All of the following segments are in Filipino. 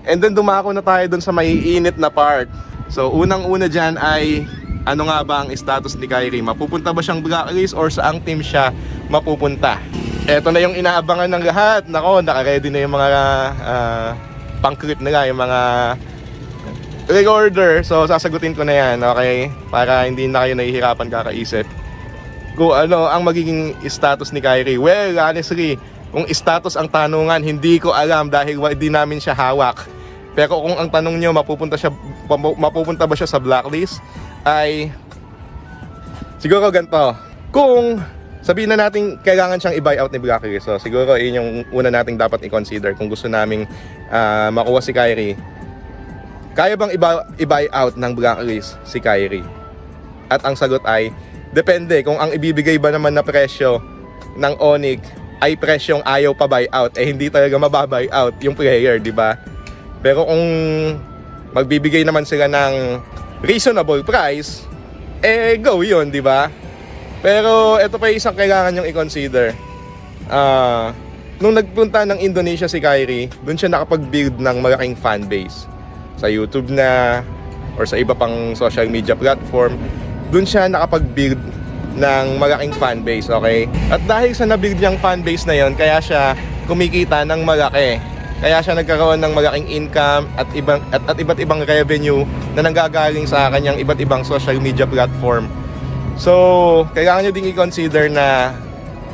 And then dumako na tayo dun sa maiinit na part. So unang-una dyan ay ano nga ba ang status ni Kyrie? Mapupunta ba siyang blacklist or saang team siya mapupunta? Eto na yung inaabangan ng lahat. Nako, naka-ready na yung mga pang-clip nila, yung mga reorder. So sasagutin ko na yan, okay? Para hindi na kayo nahihirapan kakaisip kung ano ang magiging status ni Kyrie. Well, honestly, kung status ang tanungan, hindi ko alam dahil hindi namin siya hawak. Pero kung ang tanong nyo, mapupunta ba siya sa blacklist, ay siguro ganito. Kung sabihin na natin kailangan siyang i-buyout ni blacklist, so siguro yun yung una nating dapat i-consider kung gusto naming makuha si Kyrie. Kaya bang i-buyout ng blacklist si Kyrie? At ang sagot ay depende kung ang ibibigay ba naman na presyo ng Onyx ay presyong ayaw pa buyout, eh hindi talaga mababuyout yung player, di ba? Pero kung magbibigay naman sila ng reasonable price, eh go yun, di ba? Pero ito pa isang kailangan nyong i-consider. Nung nagpunta ng Indonesia si Kyrie, dun siya nakapag-build ng malaking fanbase. Sa YouTube na or sa iba pang social media platform, dun siya nakapag-build ng malaking fanbase, okay? At dahil sa na-build niyang fanbase na yon, kaya siya kumikita ng malaki. Kaya siya nagkaroon ng malaking income at iba't ibang revenue na nanggagaling sa kanyang iba't ibang social media platform. So, kailangan nyo ding i-consider na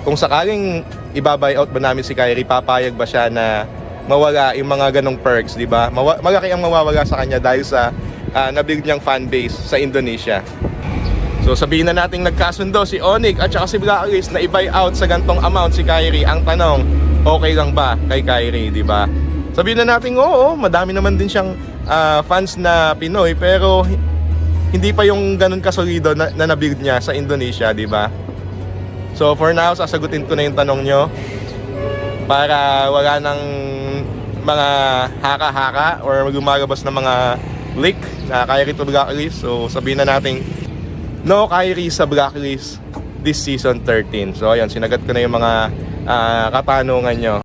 kung sakaling i-buyout ba namin si Kyrie, papayag ba siya na mawala yung mga ganong perks, di ba? Malaki ang mawawala sa kanya dahil sa na-build niyang fanbase sa Indonesia. So sabihin na natin nagkasundo si Onyx at saka si blacklist na i-buyout sa gantong amount si Kyrie. Ang tanong, okay lang ba kay Kyrie, di ba? Sabihin na natin, oo, madami naman din siyang fans na Pinoy, pero hindi pa yung ganun kasolido na na-build niya sa Indonesia, di ba? So for now, sasagutin ko na yung tanong nyo para wala nang mga haka-haka or gumagabas na mga leak na Kyrie to blacklist. So sabihin na natin, no Kyrie sa blacklist this season 13. So ayun, sinagat ko na yung mga katanungan nyo.